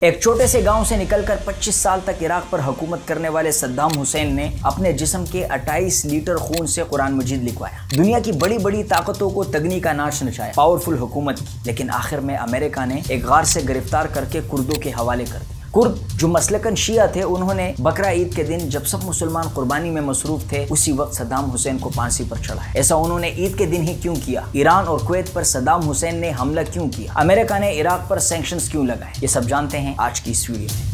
ایک چھوٹے سے گاؤں سے نکل کر 25 سال تک عراق پر حکومت کرنے والے صدام حسین نے اپنے جسم کے 28 لیٹر خون سے قرآن مجید لکھوایا، دنیا کی بڑی بڑی طاقتوں کو تگنی کا ناچ نچایا، پاورفل حکومت کی، لیکن آخر میں امریکہ نے ایک غار سے گرفتار کر کے کردوں کے حوالے کر دیا۔ کرد جو مسلکن شیعہ تھے، انہوں نے بقرہ عید کے دن جب سب مسلمان قربانی میں مصروف تھے، اسی وقت صدام حسین کو پھانسی پر چڑھایا۔ ایسا انہوں نے عید کے دن ہی کیوں کیا؟ ایران اور کویت پر صدام حسین نے حملہ کیوں کیا؟ امریکہ نے عراق پر سینکشنز کیوں لگائے؟ یہ سب جانتے ہیں آج کی اس ویڈیو میں۔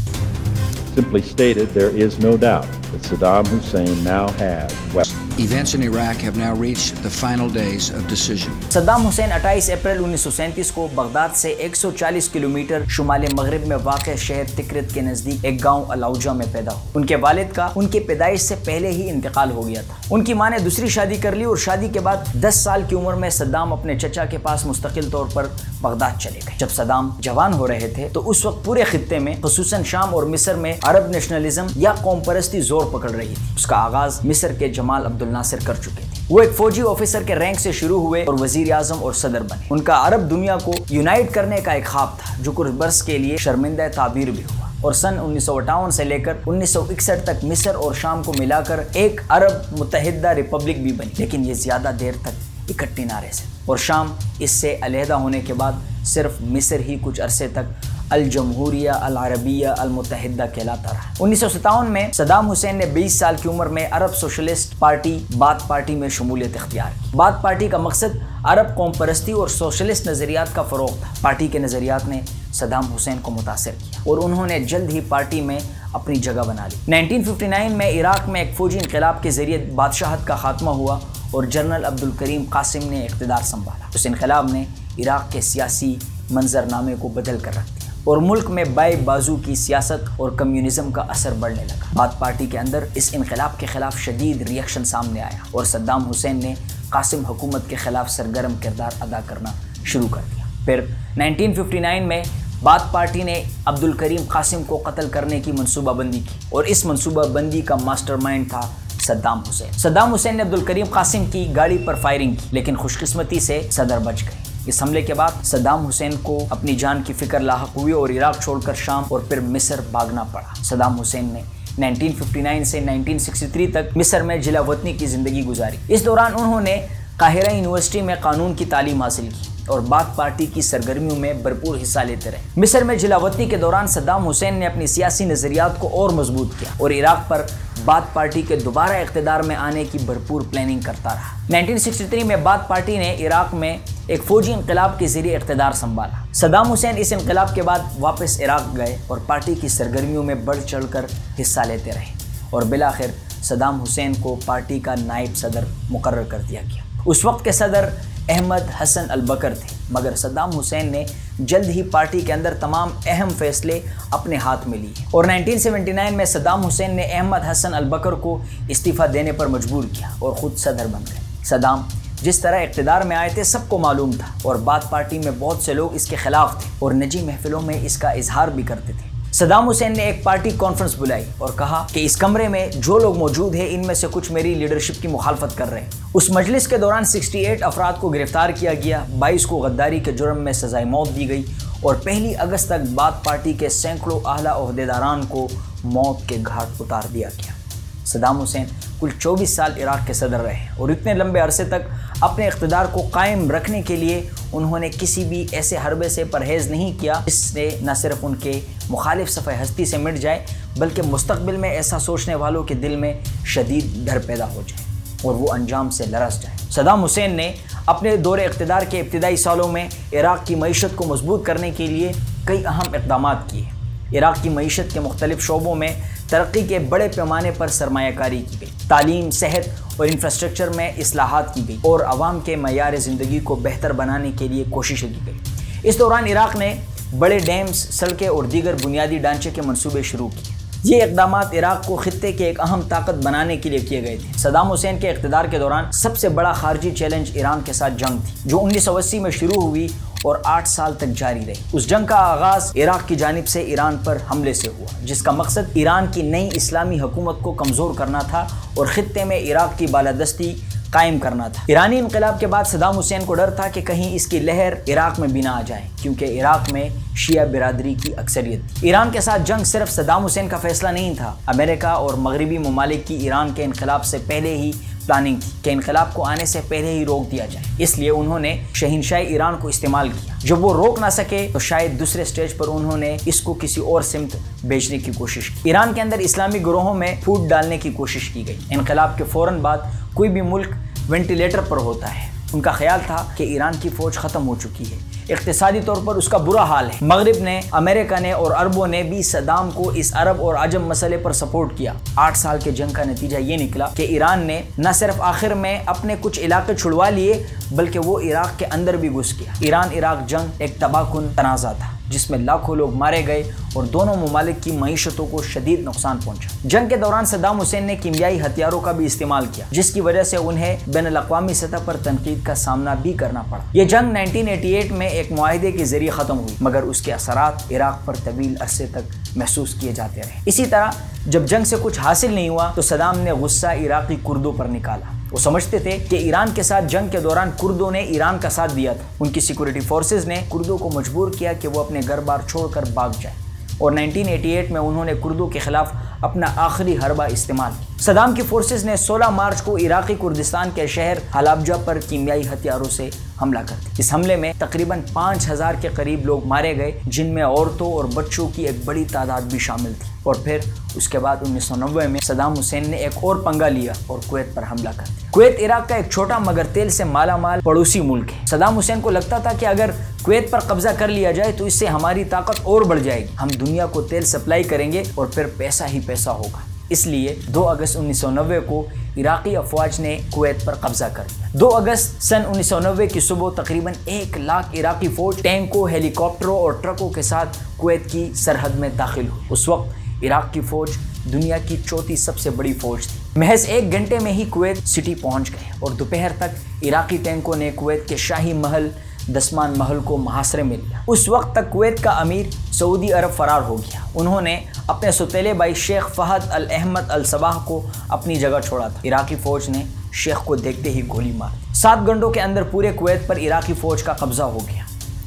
Simply stated, there is no doubt that Saddam Hussein now has weapons. Events in Iraq have now reached the final days of decision. Saddam Hussein 28 April 1937 کو بغداد سے 140 کلومیٹر شمال مغرب میں واقع شہر تکرت کے نزدیک ایک گاؤں الاوجا میں پیدا ہوئے۔ ان کے والد کا ان کی پیدائش سے پہلے ہی انتقال ہو گیا تھا۔ ان کی ماں نے دوسری شادی کر لی اور شادی کے بعد 10 سال کی عمر میں صدام اپنے چچا کے پاس مستقل طور پر بغداد چلے گئے۔ جب صدام جوان ہو رہے تھے تو اس وقت پورے خطے میں خصوصاً شام اور مصر میں عرب نیشنلزم یا قوم پرستی زور پکڑ رہی تھی۔ اس کا آغاز مصر کے جمال عبد الناصر کر چکے تھے۔ وہ ایک فوجی آفیسر کے رینک سے شروع ہوئے اور وزیر اعظم اور صدر بنے۔ ان کا عرب دنیا کو یونائٹ کرنے کا ایک خواب تھا جو کچھ برس کے لیے شرمندہ تعبیر بھی ہوا، اور سن 1958 سے لے کر 1961 تک مصر اور شام کو ملا کر ایک عرب متحدہ ریپبلک بھی بنی، لیکن یہ زیادہ دیر تک اکٹھی نہ رہ سکی، اور شام اس سے علیحدہ ہونے کے بعد صرف مصر ہی کچھ عرصے تک الجمہوریہ العربیہ المتحدہ کہلاتا رہا۔ 1957 میں صدام حسین نے 20 سال کی عمر میں عرب سوشلسٹ پارٹی باتھ پارٹی میں شمولیت اختیار کی۔ باتھ پارٹی کا مقصد عرب قوم پرستی اور سوشلسٹ نظریات کا فروغ تھا۔ پارٹی کے نظریات نے صدام حسین کو متاثر کیا اور انہوں نے جلد ہی پارٹی میں اپنی جگہ بنا لی۔ 1959 میں عراق میں ایک فوجی انقلاب کے ذریعے بادشاہت کا خاتمہ ہوا اور جنرل عبدالکریم قاسم نے اقتدار سنبھالا۔ اس انقلاب نے عراق کے سیاسی منظرنامے کو بدل کر رکھ دیا اور ملک میں بائیں بازو کی سیاست اور کمیونزم کا اثر بڑھنے لگا۔ باتھ پارٹی کے اندر اس انقلاب کے خلاف شدید ری ایکشن سامنے آیا اور صدام حسین نے قاسم حکومت کے خلاف سرگرم کردار ادا کرنا شروع کر دیا۔ پھر 1959 میں باتھ پارٹی نے عبدالکریم قاسم کو قتل کرنے کی منصوبہ بندی کی اور اس منصوبہ بندی کا ماسٹر مائنڈ تھا صدام حسین۔ صدام حسین نے عبدالکریم قاسم کی گاڑی پر فائرنگ کی، لیکن خوش قسمتی سے صدر بچ گئے۔ اس حملے کے بعد صدام حسین کو اپنی جان کی فکر لاحق ہوئی اور عراق چھوڑ کر شام اور پھر مصر بھاگنا پڑا۔ صدام حسین نے 1959 سے 1963 تک مصر میں جلا وطنی کی زندگی گزاری۔ اس دوران انہوں نے قاہرہ یونیورسٹی میں قانون کی تعلیم حاصل کی اور باتھ پارٹی کی سرگرمیوں میں بھرپور حصہ لیتے رہے۔ مصر میں جلا وطنی کے دوران صدام حسین نے اپنی سیاسی نظریات کو اور مضبوط کیا اور عراق پر باتھ پارٹی کے دوبارہ اقتدار میں آنے کی بھرپور پلاننگ کرتا رہا۔ 1963 میں باتھ پارٹی نے عراق میں ایک فوجی انقلاب کے ذریعے اقتدار سنبھالا۔ صدام حسین اس انقلاب کے بعد واپس عراق گئے اور پارٹی کی سرگرمیوں میں بڑھ چڑھ کر حصہ لیتے رہے اور بالآخر صدام حسین کو پارٹی کا نائب صدر مقرر کر دیا گیا۔ اس وقت کے صدر احمد حسن البکر تھے، مگر صدام حسین نے جلد ہی پارٹی کے اندر تمام اہم فیصلے اپنے ہاتھ میں لیے اور 1979 میں صدام حسین نے احمد حسن البکر کو استعفیٰ دینے پر مجبور کیا اور خود صدر بن گئے۔ صدام جس طرح اقتدار میں آئے تھے سب کو معلوم تھا اور باتھ پارٹی میں بہت سے لوگ اس کے خلاف تھے اور نجی محفلوں میں اس کا اظہار بھی کرتے تھے۔ صدام حسین نے ایک پارٹی کانفرنس بلائی اور کہا کہ اس کمرے میں جو لوگ موجود ہیں ان میں سے کچھ میری لیڈرشپ کی مخالفت کر رہے ہیں۔ اس مجلس کے دوران 68 افراد کو گرفتار کیا گیا، 22 کو غداری کے جرم میں سزائے موت دی گئی اور 1 اگست تک باتھ پارٹی کے سینکڑوں اعلیٰ عہدیداران کو موت کے گھاٹ اتار دیا گیا۔ صدام حسین کل 24 سال عراق کے صدر رہے اور اتنے لمبے عرصے تک اپنے اقتدار کو قائم رکھنے کے لیے انہوں نے کسی بھی ایسے حربے سے پرہیز نہیں کیا جس سے نہ صرف ان کے مخالف صفحہ ہستی سے مٹ جائے بلکہ مستقبل میں ایسا سوچنے والوں کے دل میں شدید ڈر پیدا ہو جائے اور وہ انجام سے لرز جائے۔ صدام حسین نے اپنے دور اقتدار کے ابتدائی سالوں میں عراق کی معیشت کو مضبوط کرنے کے لیے کئی اہم اقدامات کیے۔ عراق کی معیشت کے مختلف شعبوں میں ترقی کے بڑے پیمانے پر سرمایہ کاری کی گئی، تعلیم، صحت اور انفراسٹرکچر میں اصلاحات کی گئی اور عوام کے معیار زندگی کو بہتر بنانے کے لیے کوششیں کی گئی۔ اس دوران عراق نے بڑے ڈیمز، سڑکیں اور دیگر بنیادی ڈھانچے کے منصوبے شروع کیے۔ یہ اقدامات عراق کو خطے کے ایک اہم طاقت بنانے کے لیے کیے گئے تھے۔ صدام حسین کے اقتدار کے دوران سب سے بڑا خارجی چیلنج ایران کے ساتھ جنگ تھی جو 1980 میں شروع ہوئی اور 8 سال تک جاری رہی۔ اس جنگ کا آغاز عراق کی جانب سے ایران پر حملے سے ہوا جس کا مقصد ایران کی نئی اسلامی حکومت کو کمزور کرنا تھا اور خطے میں عراق کی بالادستی قائم کرنا تھا۔ ایرانی انقلاب کے بعد صدام حسین کو ڈر تھا کہ کہیں اس کی لہر عراق میں بھی نہ آ جائے، کیونکہ عراق میں شیعہ برادری کی اکثریت تھی۔ ایران کے ساتھ جنگ صرف صدام حسین کا فیصلہ نہیں تھا، امریکہ اور مغربی ممالک کی ایران کے انقلاب سے پہلے ہی پلاننگ تھی کہ انقلاب کو آنے سے پہلے ہی روک دیا جائے، اس لیے انہوں نے شہنشاہ ایران کو استعمال کیا۔ جب وہ روک نہ سکے تو شاید دوسرے سٹیج پر انہوں نے اس کو کسی اور سمت بیچنے کی کوشش کی۔ ایران کے اندر اسلامی گروہوں میں پھوٹ ڈالنے کی کوشش کی گئی۔ انقلاب کے فوراً بعد کوئی بھی ملک وینٹیلیٹر پر ہوتا ہے، ان کا خیال تھا کہ ایران کی فوج ختم ہو چکی ہے، اقتصادی طور پر اس کا برا حال ہے۔ مغرب نے، امریکہ نے اور عربوں نے بھی صدام کو اس عرب اور عجم مسئلے پر سپورٹ کیا۔ 8 سال کے جنگ کا نتیجہ یہ نکلا کہ ایران نے نہ صرف آخر میں اپنے کچھ علاقے چھڑوا لیے بلکہ وہ عراق کے اندر بھی گھس گیا۔ ایران عراق جنگ ایک تباہ کن تنازع تھا جس میں لاکھوں لوگ مارے گئے اور دونوں ممالک کی معیشتوں کو شدید نقصان پہنچا۔ جنگ کے دوران صدام حسین نے کیمیائی ہتھیاروں کا بھی استعمال کیا، جس کی وجہ سے انہیں بین الاقوامی سطح پر تنقید کا سامنا بھی کرنا پڑا۔ یہ جنگ 1988 میں ایک معاہدے کے ذریعے ختم ہوئی، مگر اس کے اثرات عراق پر طویل عرصے تک محسوس کیے جاتے رہے۔ اسی طرح جب جنگ سے کچھ حاصل نہیں ہوا تو صدام نے غصہ عراقی کردوں پر نکالا۔ وہ سمجھتے تھے کہ ایران کے ساتھ جنگ کے دوران کردوں نے ایران کا ساتھ دیا تھا۔ ان کی سیکورٹی فورسز نے کردوں کو مجبور کیا کہ وہ اپنے گھر بار چھوڑ کر بھاگ جائیں، اور 1988 میں انہوں نے کردوں کے خلاف اپنا آخری حربہ استعمال کیا۔ صدام کی فورسز نے 16 مارچ کو عراقی کردستان کے شہر حلابجہ پر کیمیائی ہتھیاروں سے حملہ کر دیا۔ اس حملے میں تقریباً 5000 کے قریب لوگ مارے گئے، جن میں عورتوں اور بچوں کی ایک بڑی تعداد بھی شامل تھی۔ اور پھر اس کے بعد 1990 میں صدام حسین نے ایک اور پنگا لیا اور کویت پر حملہ کر دیا۔ کویت عراق کا ایک چھوٹا مگر تیل سے مالا مال پڑوسی ملک ہے۔ صدام حسین کو لگتا تھا کہ اگر کویت پر قبضہ کر لیا جائے تو اس سے ہماری طاقت اور بڑھ جائے گی، ہم دنیا کو تیل سپلائی کریں گے اور پھر پیسہ ہی پیسہ ہوگا۔ اس لیے 2 اگست 1990 کو عراقی افواج نے کویت پر قبضہ کر لیا۔ 2 اگست سن 1990 کی صبح تقریباً 1 لاکھ عراقی فوج ٹینکوں، ہیلی کاپٹروں اور ٹرکوں کے ساتھ کویت کی سرحد میں داخل ہوئی۔ اس وقت عراق کی فوج دنیا کی 4تھی سب سے بڑی فوج تھی۔ محض 1 گھنٹے میں ہی کویت سٹی پہنچ گئے اور دوپہر تک عراقی ٹینکوں نے کویت کے شاہی محل دسمان محل کو محاصرے میں لیا۔ اس وقت تک کویت کا امیر سعودی عرب فرار ہو گیا۔ انہوں نے اپنے سوتیلے بھائی شیخ فہد الاحمد الصباح کو اپنی جگہ چھوڑا تھا۔ عراقی فوج نے شیخ کو دیکھتے ہی گولی مار دی۔ 7 گھنٹوں کے اندر پورے کویت پر عراقی فوج کا قبضہ ہو گیا۔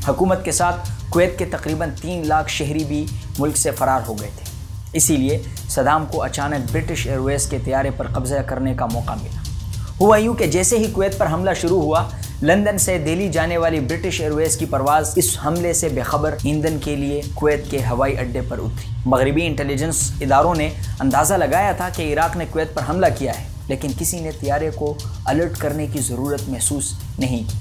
حکومت کے ساتھ کویت کے تقریباً 3 لاکھ شہری بھی ملک سے فرار ہو گئے تھے۔ اسی لیے صدام کو اچانک برٹش ایئر ویز کے طیارے پر قبضہ کرنے کا موقع ملا۔ ہوا یوں کہ جیسے ہی کویت پر حملہ شروع ہوا، لندن سے دہلی جانے والی برٹش ایئر ویز کی پرواز اس حملے سے بے خبر ایندھن کے لیے کویت کے ہوائی اڈے پر اتری۔ مغربی انٹیلیجنس اداروں نے اندازہ لگایا تھا کہ عراق نے کویت پر حملہ کیا ہے، لیکن کسی نے طیارے کو الرٹ کرنے کی ضرورت محسوس نہیں کی۔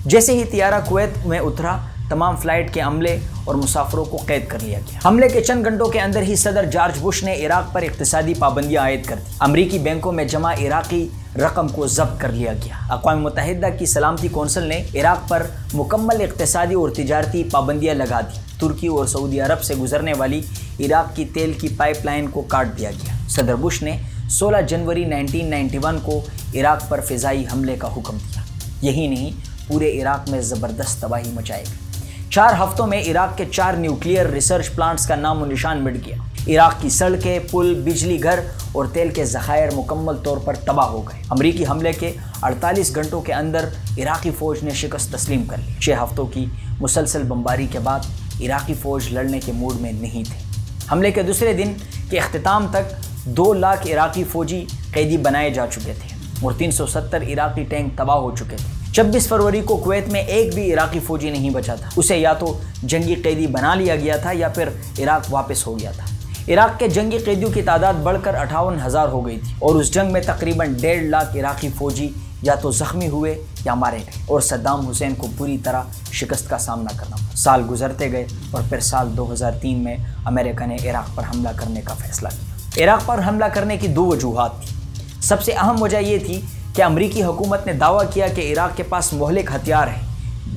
جیسے ہی طیارہ کویت میں اترا، تمام فلائٹ کے عملے اور مسافروں کو قید کر لیا گیا۔ حملے کے چند گھنٹوں کے اندر ہی صدر جارج بش نے عراق پر اقتصادی پابندیاں عائد کر دی۔ امریکی بینکوں میں جمع عراقی رقم کو ضبط کر لیا گیا۔ اقوام متحدہ کی سلامتی کونسل نے عراق پر مکمل اقتصادی اور تجارتی پابندیاں لگا دی۔ ترکی اور سعودی عرب سے گزرنے والی عراق کی تیل کی پائپ لائن کو کاٹ دیا گیا۔ صدر بش نے 16 جنوری 1991 کو عراق پر فضائی حملے کا حکم دیا۔ یہی نہیں، پورے عراق میں زبردست تباہی مچائی گئی۔ 4 ہفتوں میں عراق کے 4 نیوکلیئر ریسرچ پلانٹس کا نام و نشان مٹ گیا۔ عراق کی سڑکیں، پل، بجلی گھر اور تیل کے ذخائر مکمل طور پر تباہ ہو گئے۔ امریکی حملے کے 48 گھنٹوں کے اندر عراقی فوج نے شکست تسلیم کر لی۔ 6 ہفتوں کی مسلسل بمباری کے بعد عراقی فوج لڑنے کے موڈ میں نہیں تھے۔ حملے کے دوسرے دن کے اختتام تک 2 لاکھ عراقی فوجی قیدی بنائے جا چکے تھے اور 370 عراقی ٹینک تباہ ہو چکے تھے۔ 26 فروری کو کویت میں ایک بھی عراقی فوجی نہیں بچا تھا۔ اسے یا تو جنگی قیدی بنا لیا گیا تھا یا پھر عراق واپس ہو گیا تھا۔ عراق کے جنگی قیدیوں کی تعداد بڑھ کر 58,000 ہو گئی تھی اور اس جنگ میں تقریباً 1.5 لاکھ عراقی فوجی یا تو زخمی ہوئے یا مارے گئے اور صدام حسین کو بری طرح شکست کا سامنا کرنا پڑا۔ سال گزرتے گئے اور پھر سال 2003 میں امریکہ نے عراق پر حملہ کرنے کا فیصلہ کیا۔ عراق پر حملہ کرنے کی 2 وجوہات تھیں۔ سب سے اہم وجہ یہ تھی کہ امریکی حکومت نے دعویٰ کیا کہ عراق کے پاس مہلک ہتھیار ہیں،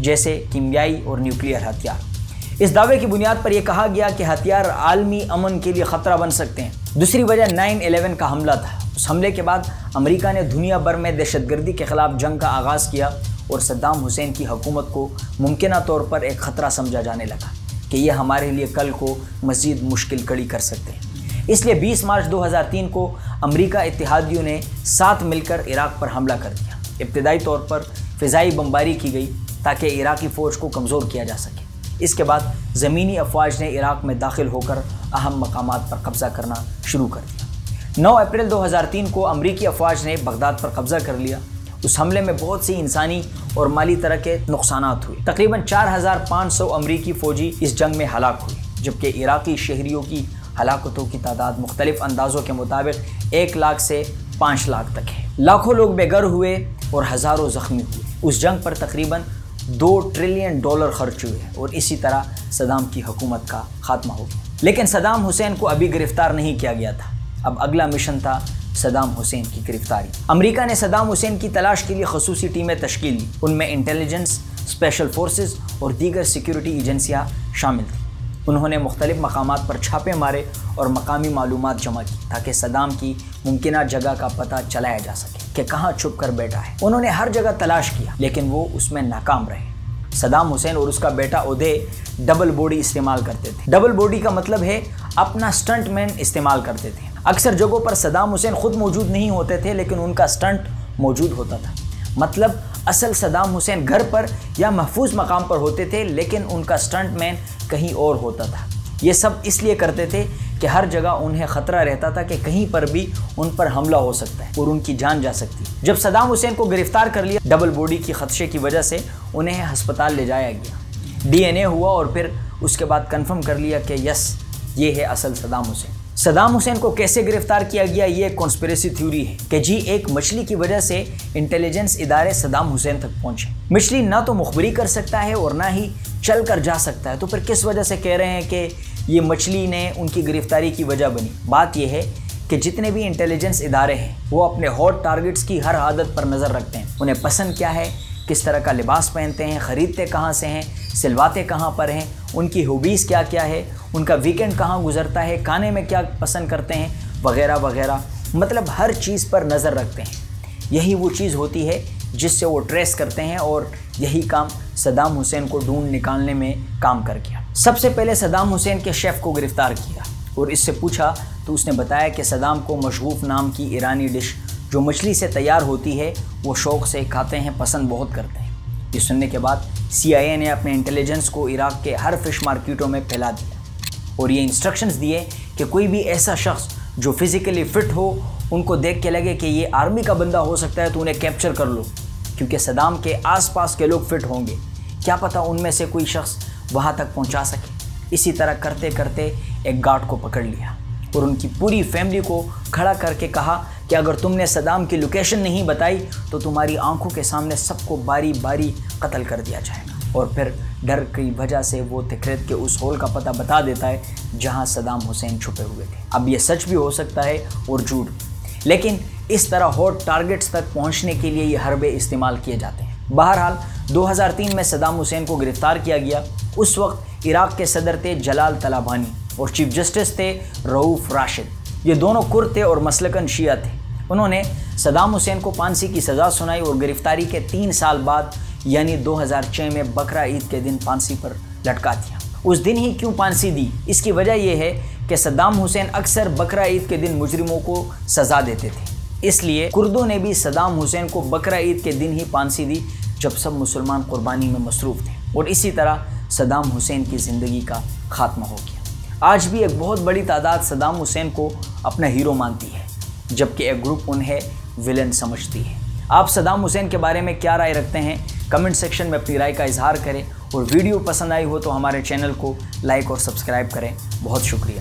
جیسے کیمیائی اور نیوکلیئر ہتھیار۔ اس دعوے کی بنیاد پر یہ کہا گیا کہ ہتھیار عالمی امن کے لیے خطرہ بن سکتے ہیں۔ دوسری وجہ 9/11 کا حملہ تھا۔ اس حملے کے بعد امریکہ نے دنیا بھر میں دہشت گردی کے خلاف جنگ کا آغاز کیا اور صدام حسین کی حکومت کو ممکنہ طور پر ایک خطرہ سمجھا جانے لگا کہ یہ ہمارے لیے کل کو مزید مشکل کڑی کر سکتے ہیں۔ اس لیے 20 مارچ 2003 کو امریکہ اتحادیوں نے ساتھ مل کر عراق پر حملہ کر دیا۔ ابتدائی طور پر فضائی بمباری کی گئی تاکہ عراقی فوج کو کمزور کیا جا سکے۔ اس کے بعد زمینی افواج نے عراق میں داخل ہو کر اہم مقامات پر قبضہ کرنا شروع کر دیا۔ 9 اپریل 2003 کو امریکی افواج نے بغداد پر قبضہ کر لیا۔ اس حملے میں بہت سی انسانی اور مالی طرح کے نقصانات ہوئے۔ تقریباً 4500 امریکی فوجی اس جنگ میں ہلاک ہوئے، جبکہ عراقی شہریوں کی ہلاکتوں کی تعداد مختلف اندازوں کے مطابق 1 لاکھ سے 5 لاکھ تک ہے۔ لاکھوں لوگ بے گھر ہوئے اور ہزاروں زخمی ہوئے۔ اس جنگ پر تقریباً $2 ٹریلین خرچ ہوئے اور اسی طرح صدام کی حکومت کا خاتمہ ہو گیا۔ لیکن صدام حسین کو ابھی گرفتار نہیں کیا گیا تھا۔ اب اگلا مشن تھا صدام حسین کی گرفتاری۔ امریکہ نے صدام حسین کی تلاش کے لیے خصوصی ٹیمیں تشکیل دی۔ ان میں انٹیلیجنس، اسپیشل فورسز اور دیگر سیکیورٹی ایجنسیاں شامل تھیں۔ انہوں نے مختلف مقامات پر چھاپے مارے اور مقامی معلومات جمع کی تاکہ صدام کی ممکنہ جگہ کا پتہ چلایا جا سکے کہ کہاں چھپ کر بیٹھا ہے۔ انہوں نے ہر جگہ تلاش کیا لیکن وہ اس میں ناکام رہے۔ صدام حسین اور اس کا بیٹا اودے ڈبل باڈی استعمال کرتے تھے۔ ڈبل باڈی کا مطلب ہے اپنا سٹنٹ مین استعمال کرتے تھے۔ اکثر جگہوں پر صدام حسین خود موجود نہیں ہوتے تھے لیکن ان کا سٹنٹ موجود ہوتا تھا۔ مطلب اصل صدام حسین گھر پر یا محفوظ مقام پر ہوتے تھے لیکن ان کا سٹنٹ مین کہیں اور ہوتا تھا۔ یہ سب اس لیے کرتے تھے کہ ہر جگہ انہیں خطرہ رہتا تھا کہ کہیں پر بھی ان پر حملہ ہو سکتا ہے اور ان کی جان جا سکتی ہے۔ جب صدام حسین کو گرفتار کر لیا، ڈبل باڈی کی خدشے کی وجہ سے انہیں ہسپتال لے جایا گیا۔ ڈی این اے ہوا اور پھر اس کے بعد کنفرم کر لیا کہ یس، یہ ہے اصل صدام حسین۔ صدام حسین کو کیسے گرفتار کیا گیا، یہ ایک کنسپریسی تھیوری ہے کہ ایک مچھلی کی وجہ سے انٹیلیجنس ادارے صدام حسین تک پہنچے۔ مچھلی نہ تو مخبری کر سکتا ہے اور نہ ہی چل کر جا سکتا ہے، تو پھر کس وجہ سے کہہ رہے ہیں کہ یہ مچھلی نے ان کی گرفتاری کی وجہ بنی؟ بات یہ ہے کہ جتنے بھی انٹیلیجنس ادارے ہیں وہ اپنے ہاٹ ٹارگٹس کی ہر عادت پر نظر رکھتے ہیں۔ انہیں پسند کیا ہے، کس طرح کا لباس پہنتے ہیں، خریدتے کہاں سے ہیں، سلواتے کہاں پر ہیں، ان کی ہابیز کیا کیا ہے، ان کا ویکینڈ کہاں گزرتا ہے، کھانے میں کیا پسند کرتے ہیں، وغیرہ وغیرہ۔ مطلب ہر چیز پر نظر رکھتے ہیں۔ یہی وہ چیز ہوتی ہے جس سے وہ ٹریس کرتے ہیں اور یہی کام صدام حسین کو ڈھونڈ نکالنے میں کام کر گیا۔ سب سے پہلے صدام حسین کے شیف کو گرفتار کیا اور اس سے پوچھا تو اس نے بتایا کہ صدام کو مشغوف نام کی ایرانی ڈش جو مچھلی سے تیار ہوتی ہے وہ شوق سے کھاتے ہیں، پسند بہت کرتے ہیں۔ یہ سننے کے بعد CIA نے اپنے انٹیلیجنس کو عراق کے ہر فش مارکیٹوں میں پھیلا دیا اور یہ انسٹرکشنز دیے کہ کوئی بھی ایسا شخص جو فزیکلی فٹ ہو، ان کو دیکھ کے لگے کہ یہ آرمی کا بندہ ہو سکتا ہے تو انہیں کیپچر کر لو، کیونکہ صدام کے آس پاس کے لوگ فٹ ہوں گے، کیا پتہ ان میں سے کوئی شخص وہاں تک پہنچا سکے۔ اسی طرح کرتے کرتے ایک گارڈ کو پکڑ لیا اور ان کی پوری فیملی کو کھڑا کر کے کہا کہ اگر تم نے صدام کی لوکیشن نہیں بتائی تو تمہاری آنکھوں کے سامنے سب کو باری باری قتل کر دیا جائے گا۔ اور پھر ڈر کی وجہ سے وہ تکریت کے اس ہول کا پتہ بتا دیتا ہے جہاں صدام حسین چھپے ہوئے تھے۔ اب یہ سچ بھی ہو سکتا ہے اور جھوٹ بھی، لیکن اس طرح ہاٹ ٹارگٹس تک پہنچنے کے لیے یہ حربے استعمال کیے جاتے ہیں۔ بہرحال 2003 میں صدام حسین کو گرفتار کیا گیا۔ اس وقت عراق کے صدر تھے جلال طلبانی اور چیف جسٹس تھے رؤوف راشد۔ یہ دونوں کرد تھے اور مسلکن شیعہ تھے۔ انہوں نے صدام حسین کو پھانسی کی سزا سنائی اور گرفتاری کے 3 سال بعد یعنی 2006 میں بقرہ عید کے دن پھانسی پر لٹکا دیا۔ اس دن ہی کیوں پھانسی دی؟ اس کی وجہ یہ ہے کہ صدام حسین اکثر بقرہ عید کے دن مجرموں کو سزا دیتے تھے، اس لیے کردوں نے بھی صدام حسین کو بقرہ عید کے دن ہی پھانسی دی جب سب مسلمان قربانی میں مصروف تھے، اور اسی طرح صدام حسین کی زندگی کا خاتمہ ہو گیا۔ آج بھی ایک بہت بڑی تعداد صدام حسین کو اپنا ہیرو مانتی ہے، جبکہ ایک گروپ انہیں ولن سمجھتی ہے۔ آپ صدام حسین کے بارے میں کیا رائے رکھتے ہیں؟ کمنٹ سیکشن میں اپنی رائے کا اظہار کریں، اور ویڈیو پسند آئی ہو تو ہمارے چینل کو لائک اور سبسکرائب کریں۔ بہت شکریہ۔